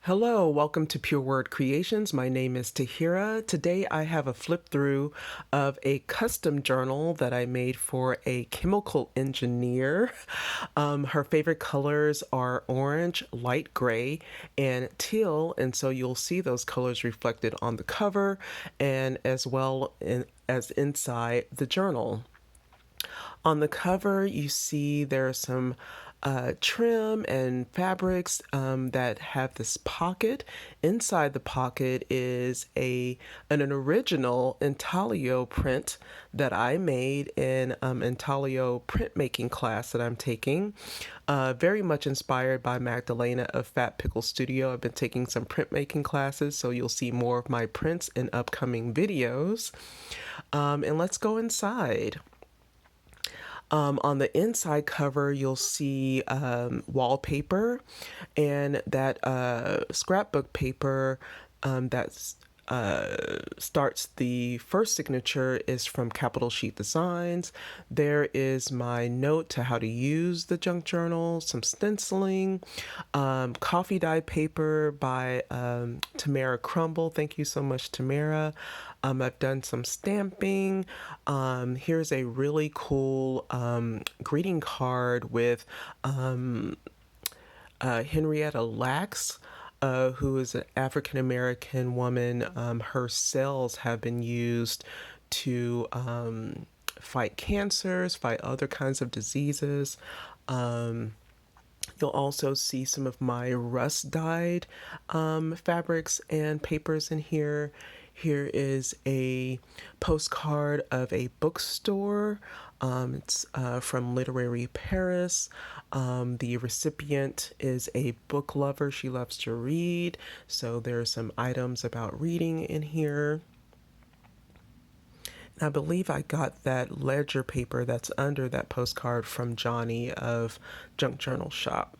Hello, welcome to Pure Word Creations. My name is Tahira. Today I have a flip through of a custom journal that I made for a chemical engineer. Her favorite colors are orange, light gray, and teal, and so you'll see those colors reflected on the cover and as well as inside the journal. On the cover, you see there are some trim and fabrics that have this pocket. Inside the pocket is an original intaglio print that I made in intaglio printmaking class that I'm taking. Very much inspired by Magdalena of Fat Pickle Studio. I've been taking some printmaking classes, so you'll see more of my prints in upcoming videos. And let's go inside. On the inside cover, you'll see wallpaper, and that scrapbook paper that's starts the first signature is from Capital Sheet Designs. There is my note to how to use the junk journal, some stenciling, coffee dye paper by Tamara Crumble. Thank you so much, Tamara. I've done some stamping. Here's a really cool greeting card with Henrietta Lacks, who is an African American woman. Her cells have been used to fight cancers, fight other kinds of diseases. You'll also see some of my rust dyed fabrics and papers in here. Here is a postcard of a bookstore. It's from Literary Paris. The recipient is a book lover. She loves to read. So there are some items about reading in here. And I believe I got that ledger paper that's under that postcard from Johnny of Junk Journal Shop.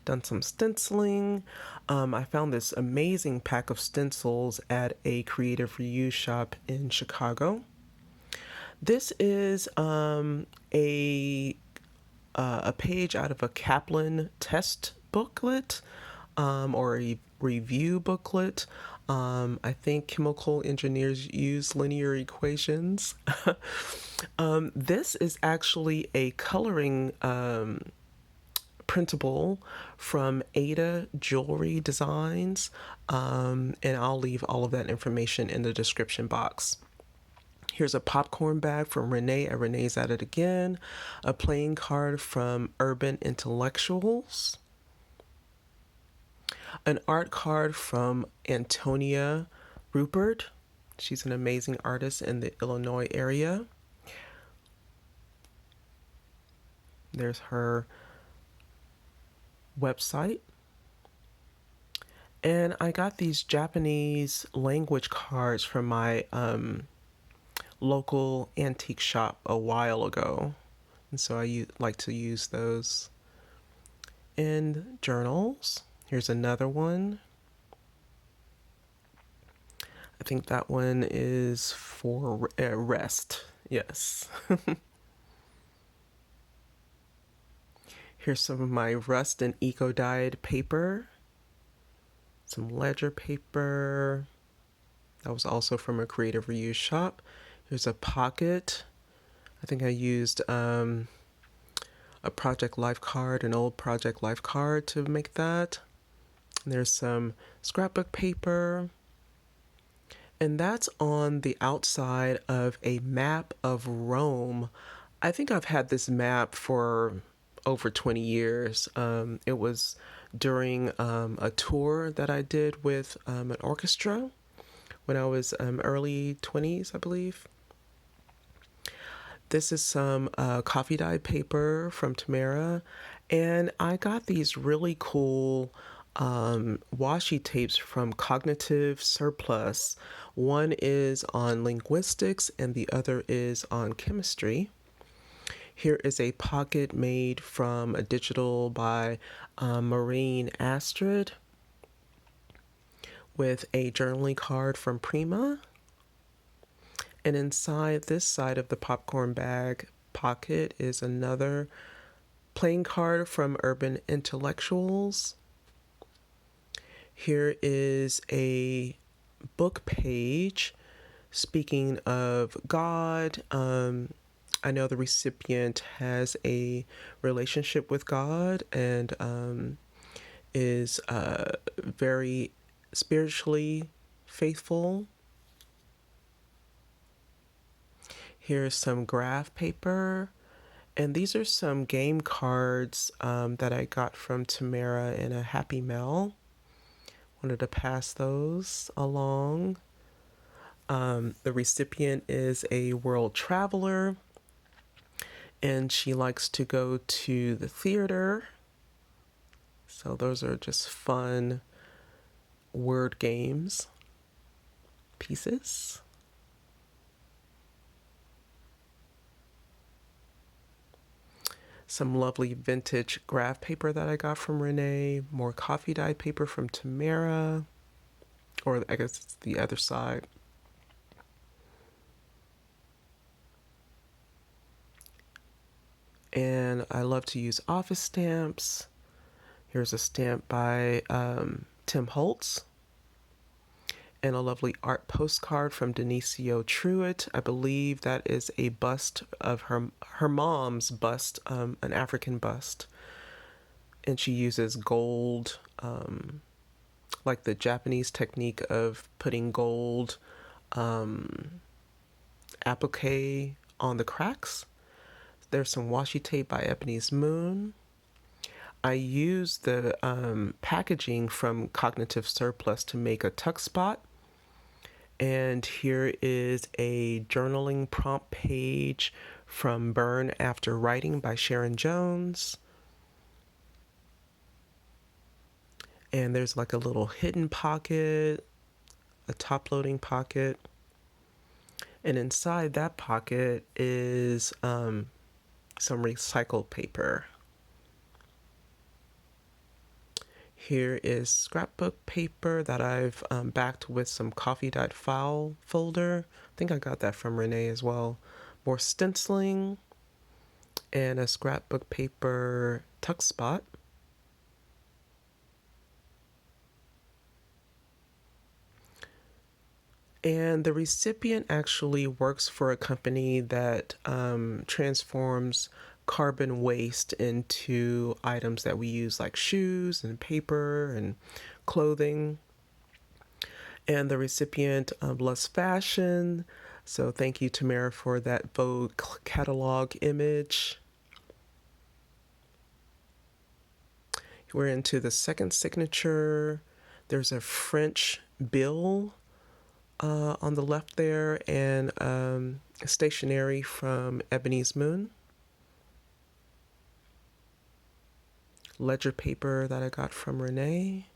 Done some stenciling. I found this amazing pack of stencils at a creative reuse shop in Chicago. This is a page out of a Kaplan test booklet or a review booklet. I think chemical engineers use linear equations. This is actually a coloring printable from Ada Jewelry Designs, and I'll leave all of that information in the description box. Here's a popcorn bag from Renee at Renee's At It Again, a playing card from Urban Intellectuals, an art card from Antonia Rupert. She's an amazing artist in the Illinois area. There's her website. And I got these Japanese language cards from my local antique shop a while ago. And so I like to use those in journals. Here's another one. I think that one is for rest. Yes. Here's some of my rust and eco-dyed paper. Some ledger paper. That was also from a creative reuse shop. Here's a pocket. I think I used a Project Life card, an old Project Life card to make that. And there's some scrapbook paper. And that's on the outside of a map of Rome. I think I've had this map for over 20 years. It was during a tour that I did with an orchestra when I was early 20s, I believe. This is some coffee dye paper from Tamara, and I got these really cool washi tapes from Cognitive Surplus. One is on linguistics and the other is on chemistry. Here is a pocket made from a digital by Maureen Astrid with a journaling card from Prima. And inside this side of the popcorn bag pocket is another playing card from Urban Intellectuals. Here is a book page. Speaking of God, I know the recipient has a relationship with God and is very spiritually faithful. Here's some graph paper. And these are some game cards that I got from Tamara in a Happy Mail. Wanted to pass those along. The recipient is a world traveler and she likes to go to the theater. So those are just fun word games pieces. Some lovely vintage graph paper that I got from Renee. More coffee dye paper from Tamara. Or I guess it's the other side. And I love to use office stamps. Here's a stamp by Tim Holtz. And a lovely art postcard from Denisio Truitt. I believe that is a bust of her mom's bust, an African bust. And she uses gold, like the Japanese technique of putting gold applique on the cracks. There's some washi tape by Ebony's Moon. I used the packaging from Cognitive Surplus to make a tuck spot. And here is a journaling prompt page from Burn After Writing by Sharon Jones. And there's like a little hidden pocket, a top loading pocket. And inside that pocket is some recycled paper. Here is scrapbook paper that I've backed with some coffee dyed file folder. I think I got that from Renee as well. More stenciling and a scrapbook paper tuck spot. And the recipient actually works for a company that transforms carbon waste into items that we use, like shoes and paper and clothing. And the recipient loves fashion. So thank you, Tamara, for that Vogue catalog image. We're into the second signature. There's a French bill on the left there, and stationery from Ebony's Moon. Ledger paper that I got from Renee.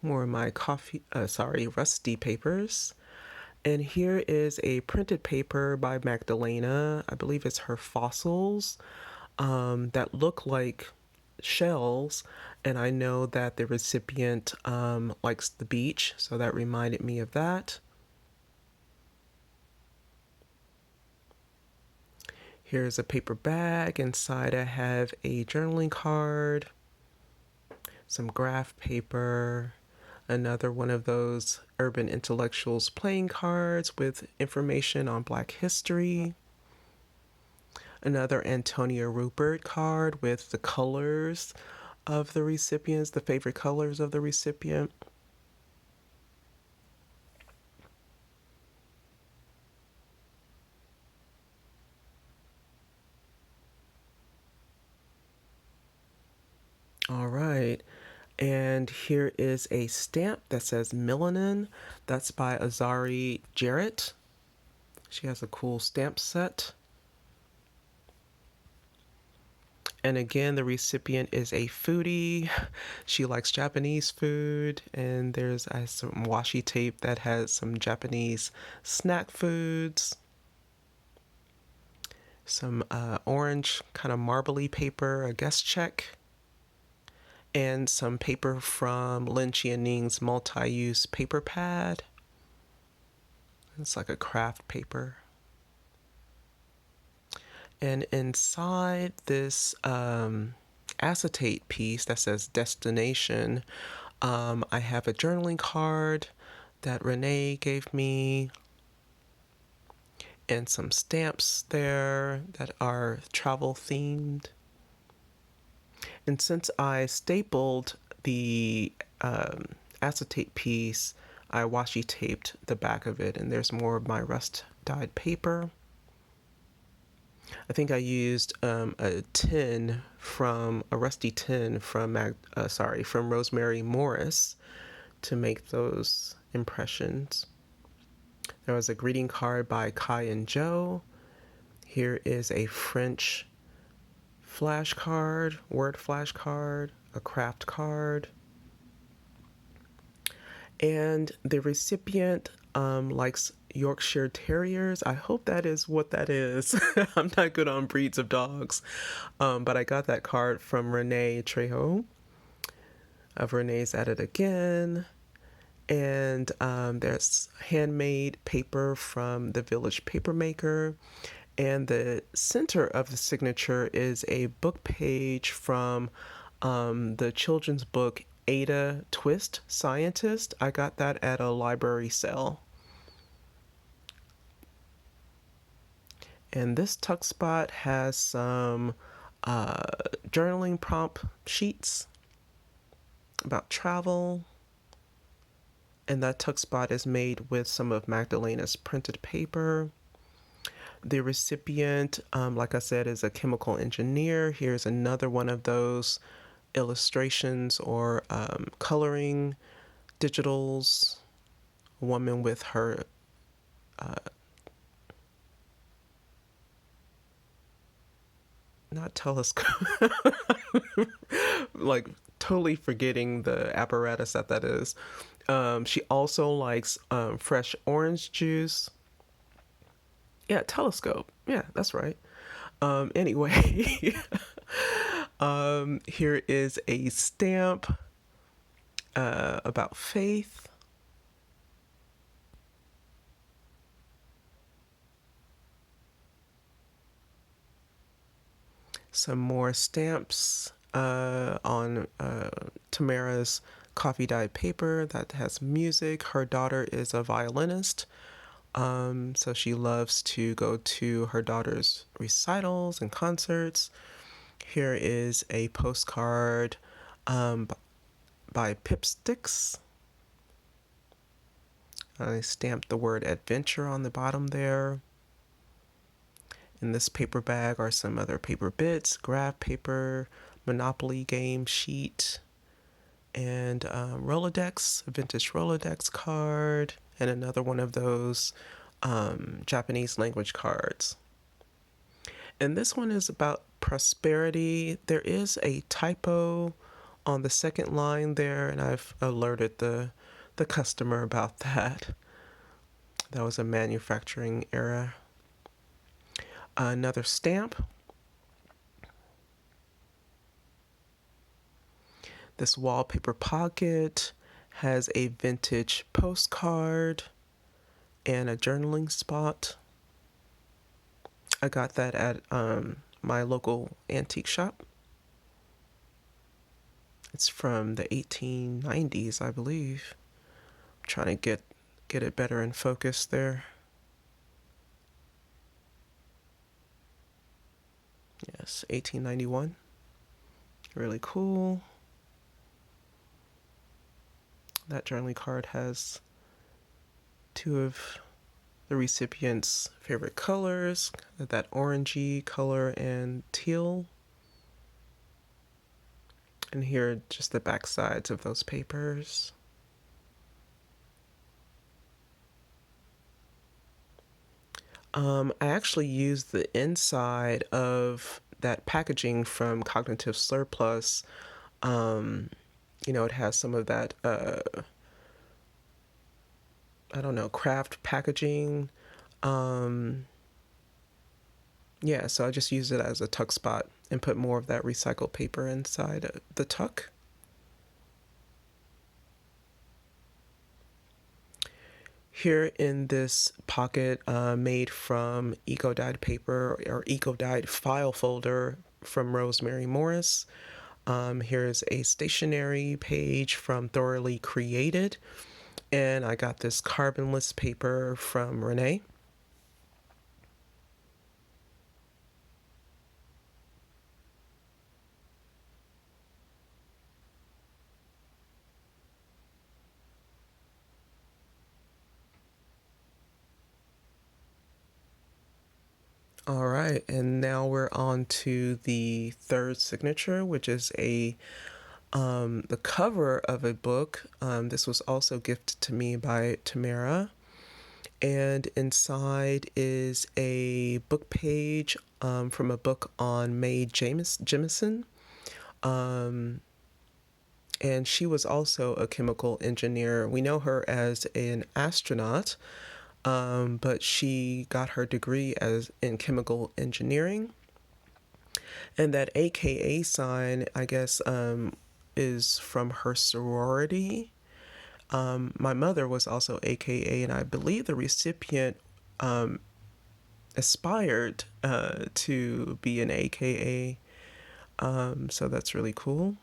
More of my rusty papers. And here is a printed paper by Magdalena. I believe it's her fossils that look like shells. And I know that the recipient likes the beach, so that reminded me of that. Here's a paper bag. Inside I have a journaling card, some graph paper, another one of those Urban Intellectuals playing cards with information on Black history, another Antonia Rupert card with the colors of the recipients, the favorite colors of the recipient. All right. And here is a stamp that says Melanin. That's by Azari Jarrett. She has a cool stamp set. And again, the recipient is a foodie. She likes Japanese food. And there's some washi tape that has some Japanese snack foods. Some orange kind of marbly paper, a guest check. And some paper from Lin Chianing's multi-use paper pad. It's like a craft paper. And inside this acetate piece that says destination, I have a journaling card that Renee gave me and some stamps there that are travel themed. And since I stapled the acetate piece, I washi taped the back of it, and there's more of my rust dyed paper. I think I used a rusty tin from Rosemary Morris to make those impressions. There was a greeting card by Kai and Joe. Here is a French flashcard, word flashcard, a craft card. And the recipient likes Yorkshire Terriers. I hope that is what that is. I'm not good on breeds of dogs. But I got that card from Renee Trejo of Renee's at It Again. And there's handmade paper from the Village Papermaker. And the center of the signature is a book page from the children's book Ada Twist Scientist. I got that at a library sale. And this tuck spot has some journaling prompt sheets about travel. And that tuck spot is made with some of Magdalena's printed paper. The recipient, like I said, is a chemical engineer. Here's another one of those illustrations or coloring digitals. A woman with her not telescope, like totally forgetting the apparatus that is. She also likes fresh orange juice. Yeah, telescope. Yeah, that's right. Anyway, here is a stamp about faith. Some more stamps on Tamara's coffee dyed paper that has music. Her daughter is a violinist, so she loves to go to her daughter's recitals and concerts. Here is a postcard by Pipsticks. I stamped the word adventure on the bottom there. In this paper bag are some other paper bits, graph paper, Monopoly game sheet, and Rolodex, a vintage Rolodex card, and another one of those Japanese language cards. And this one is about prosperity. There is a typo on the second line there, and I've alerted the customer about that. That was a manufacturing error. Another stamp. This wallpaper pocket has a vintage postcard and a journaling spot. I got that at my local antique shop. It's from the 1890s, I believe. I'm trying to get it better in focus there. Yes, 1891. Really cool. That journaling card has two of the recipient's favorite colors, that orangey color and teal. And here are just the back sides of those papers. I actually used the inside of that packaging from Cognitive Surplus. It has some of that, craft packaging. So I just used it as a tuck spot and put more of that recycled paper inside the tuck. Here in this pocket made from eco-dyed paper or eco-dyed file folder from Rosemary Morris. Here's a stationery page from Thoroughly Created. And I got this carbonless paper from Renee. All right, and now we're on to the third signature, which is the cover of a book. This was also gifted to me by Tamara, and inside is a book page from a book on Mae Jemison. And she was also a chemical engineer. We know her as an astronaut, but she got her degree in chemical engineering. And that AKA sign, I guess, is from her sorority. My mother was also AKA, and I believe the recipient aspired to be an AKA. So that's really cool.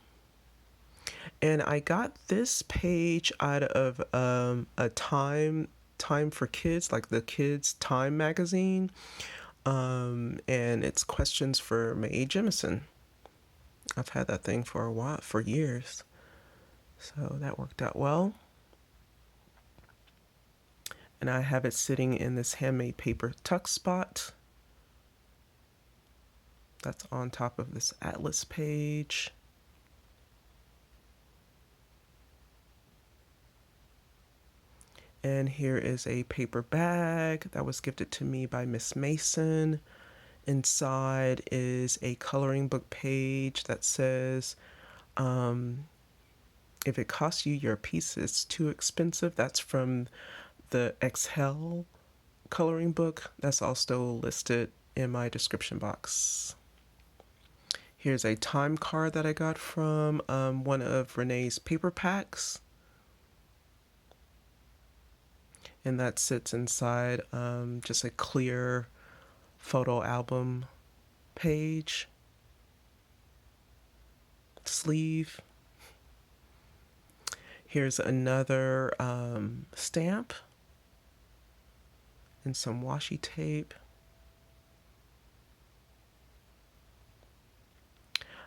And I got this page out of a Time for Kids, like the Kids Time magazine. And it's questions for Mae Jemison. I've had that thing for a while, for years. So that worked out well. And I have it sitting in this handmade paper tuck spot. That's on top of this atlas page. And here is a paper bag that was gifted to me by Miss Mason. Inside is a coloring book page that says, if it costs you your piece, it's too expensive. That's from the Exhale coloring book. That's also listed in my description box. Here's a time card that I got from one of Renee's paper packs. And that sits inside just a clear photo album page. Sleeve. Here's another stamp and some washi tape.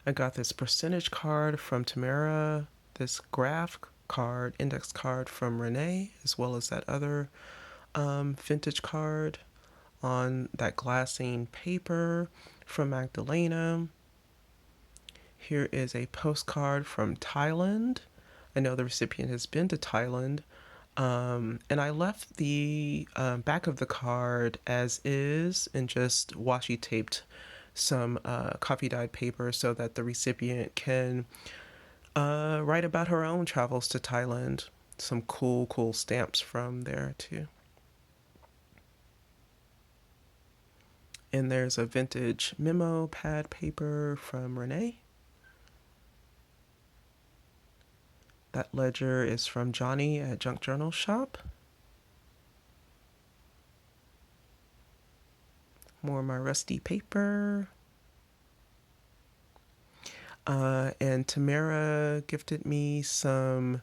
I got this percentage card from Tamara, this graph card, index card from Renee, as well as that other vintage card on that glassine paper from Magdalena. Here is a postcard from Thailand. I know the recipient has been to Thailand. And I left the back of the card as is and just washi taped some coffee dyed paper so that the recipient can write about her own travels to Thailand. Some cool stamps from there too. And there's a vintage memo pad paper from Renee. That ledger is from Johnny at Junk Journal Shop. More of my rusty paper. And Tamara gifted me some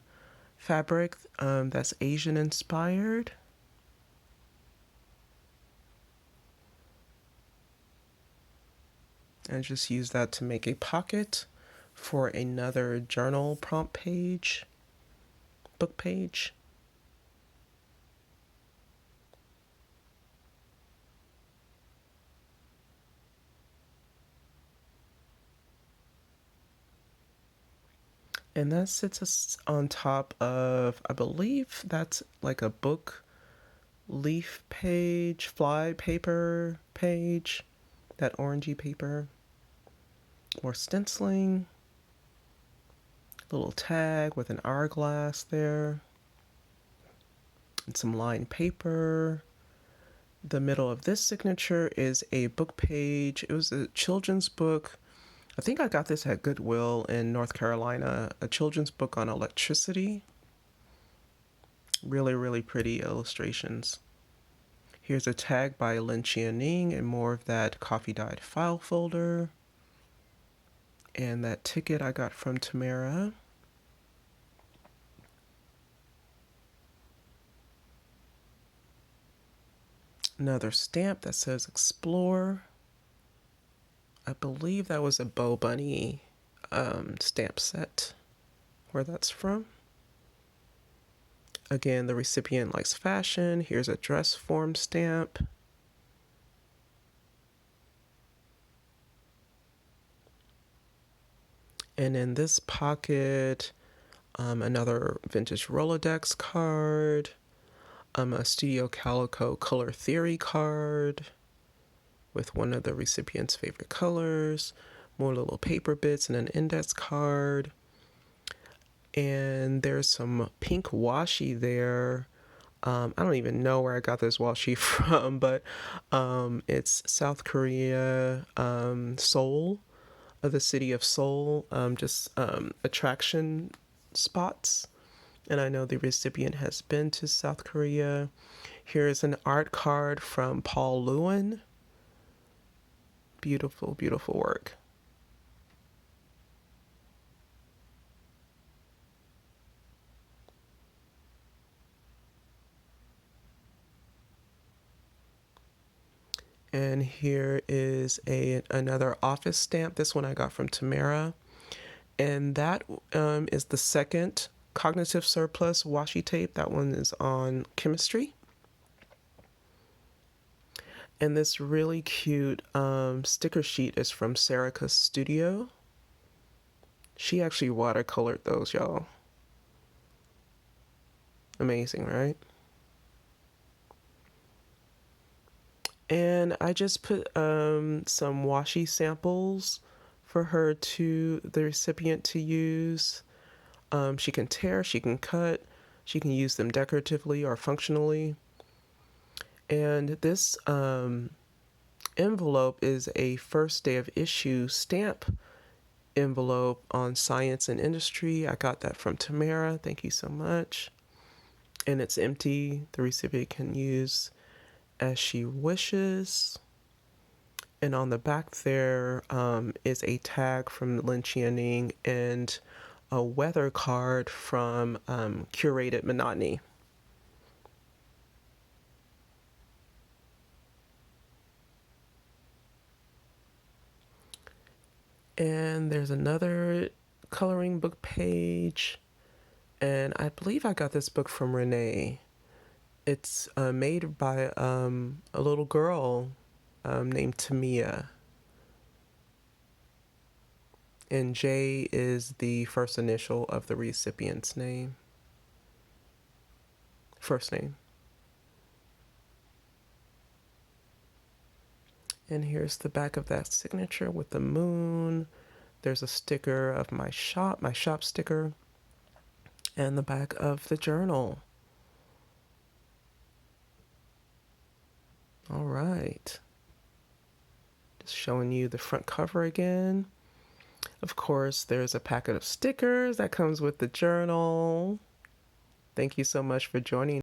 fabric that's Asian inspired. And just use that to make a pocket for another journal prompt page, book page. And that sits us on top of, I believe that's like a book leaf page, fly paper page, that orangey paper. More stenciling. Little tag with an hourglass there. And some lined paper. The middle of this signature is a book page. It was a children's book. I think I got this at Goodwill in North Carolina. A children's book on electricity. Really, really pretty illustrations. Here's a tag by Lin Qianing and more of that coffee dyed file folder. And that ticket I got from Tamara. Another stamp that says Explore. I believe that was a Bow Bunny stamp set, where that's from. Again, the recipient likes fashion. Here's a dress form stamp. And in this pocket, another vintage Rolodex card, a Studio Calico Color Theory card with one of the recipient's favorite colors, more little paper bits and an index card. And there's some pink washi there. I don't even know where I got this washi from, but it's South Korea, Seoul, of the city of Seoul, just attraction spots. And I know the recipient has been to South Korea. Here's an art card from Paul Lewin. Beautiful, beautiful work. And here is another office stamp. This one I got from Tamara. And that is the second Cognitive Surplus washi tape. That one is on chemistry. And this really cute sticker sheet is from Serica's Studio. She actually watercolored those, y'all. Amazing, right? And I just put some washi samples for the recipient to use. She can tear, she can cut, she can use them decoratively or functionally. And this envelope is a first day of issue stamp envelope on Science and Industry. I got that from Tamara. Thank you so much. And it's empty. The recipient can use as she wishes. And on the back there is a tag from Lin Qianing and a weather card from Curated Monotony. And there's another coloring book page. And I believe I got this book from Renee. It's made by a little girl named Tamia. And J is the first initial of the recipient's name. First name. And here's the back of that signature with the moon. There's a sticker of my shop sticker, and the back of the journal. All right. Just showing you the front cover again. Of course, there's a packet of stickers that comes with the journal. Thank you so much for joining